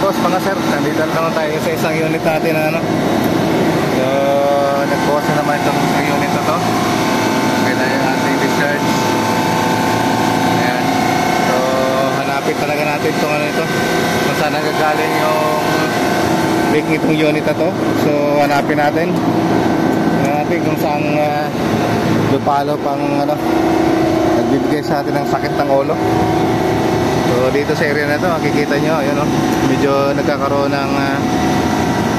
boss, mga sir, nandito naman tayo sa isang unit natin na ano. So, nag-boss na naman itong unit na to. Kailan yung ating discharge. Ayan. So, hanapin talaga natin itong ano ito. Kung saan nagagaling yung leak itong unit na to. So, hanapin natin. Hanapin kung saan lupalo pang ano, nagbibigay sa atin ng sakit ng ulo. So dito sa area na to makikita nyo, ayun, medyo nagkakaroon ng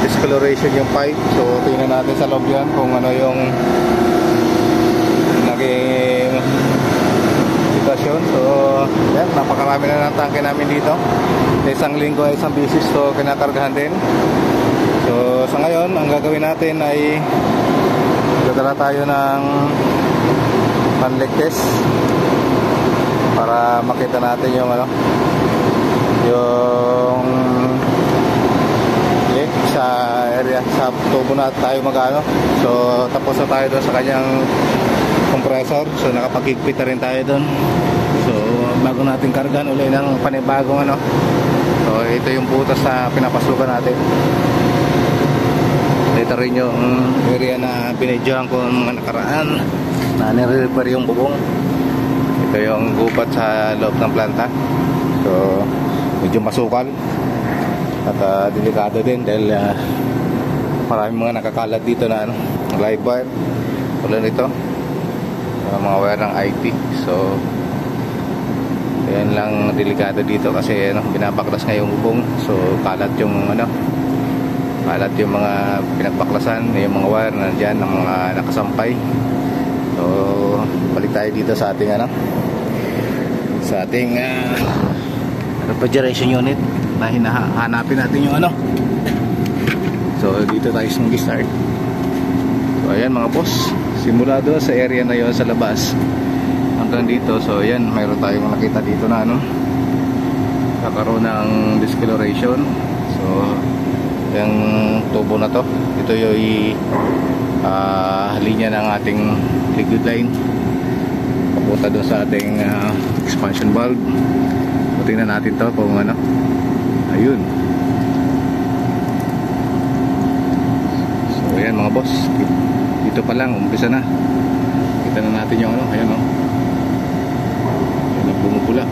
discoloration yung pipe. So tingnan natin sa loob yan kung ano yung naging sitwasyon. So yan, napakarami na ng tangke namin dito. Sa isang linggo ay isang bisis, so kinakargahan din. So sa ngayon ang gagawin natin ay dadala tayo ng pan-leak test para makita natin yung ano, yung leak sa area, sa tubo na tayo magano. So tapos na tayo doon sa kanyang compressor. So nakapag-higpit na rin tayo doon. So bago natin kargan uli ng panibagong ano. So ito yung butas na pinapasukan natin. Ito rin yung area na binidyohan ko mga nakaraan na nire-repair yung bubong. Ito yung gubat sa loob ng planta. So medyo masukal at delikado din dahil maraming mga nakakalat dito na ano, live wire tulad nito, mga wire ng IT. So yan lang delikado dito kasi ano, binabaklas nga yung bubong. So kalat yung ano, kalat yung mga pinagbaklasan, yung mga wire na dyan, ng mga nakasampay. So balik tayo dito sa ating ano, sa ating refrigeration unit na hinahanapin natin yung ano. So dito tayo mag-start. So ayan mga boss, simula doon sa area na yon sa labas hanggang dito. So ayan, mayroon tayong nakita dito na ano, kakaroon ng discoloration. So yung tubo na to, ito yung linya ng ating liquid line papunta doon sa ating expansion valve. So, tingnan natin to kung ano. Ayun. So ayan mga boss, dito pa lang umpisa na. Kita na natin yung ano. Ayan o, ayan, bumupula.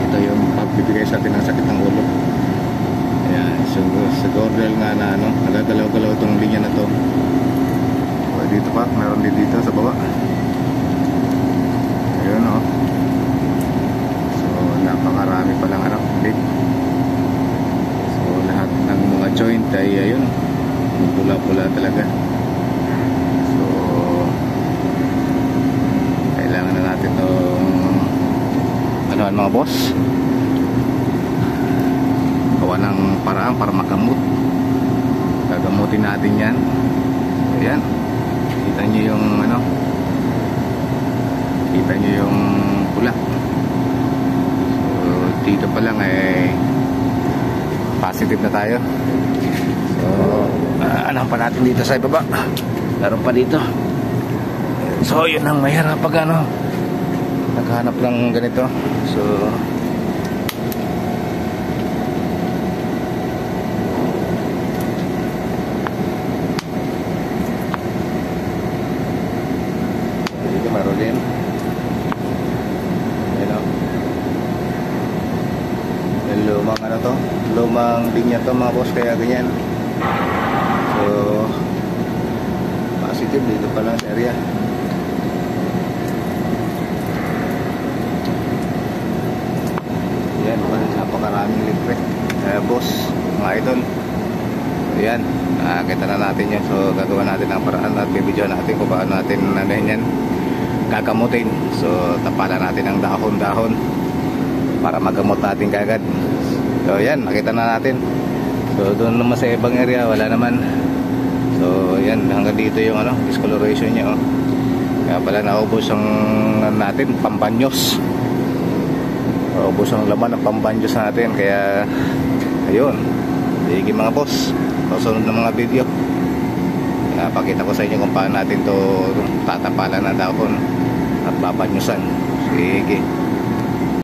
Ito yung pagbibigay sa atin ng sakit ng ulo. Ayan, so sa doorbell nga na ano, nagagalaw-galaw itong linya na to. So, dito pa, meron din dito sa baba. Ayun o. So napakarami palang ano, leak. So lahat ng mga joint ay ayun, pula-pula talaga. So kailangan na natin itong anuhan mga boss, gawa ng paraan para magamot. Gagamutin natin yan. Ayan, kita nyo yung ano, kita nyo yung pula. So dito pa lang eh positive na tayo. So ano pa natin dito sa ibaba, meron pa dito. So yun ang mahirap pag ano, naghanap ng ganito. So din. Ayan o. Lumang ano to, lumang linya to mga boss, kaya ganyan. So positive dito pa lang sa area. Ayan, napakaraming litre. Boss, mga idol. Ayan, nakakita na natin yan. So gagawa natin ang paraan at bibidyo natin kung paano natin nanahin yan gagamutin. So tapalan natin ng dahon-dahon para magamot natin kagad. So yan, nakita na natin. So doon naman sa ibang area wala naman. So yan, hanggang dito yung ano, discoloration niya oh. Kaya pala naubos ang natin pambanyos. Naubos ang laman ng pambanyos natin. Kaya ayun, sige mga boss, susunod ng mga video pakita ko sa inyo kung paano natin to tatapalan na dahon at babanyusan. Sige.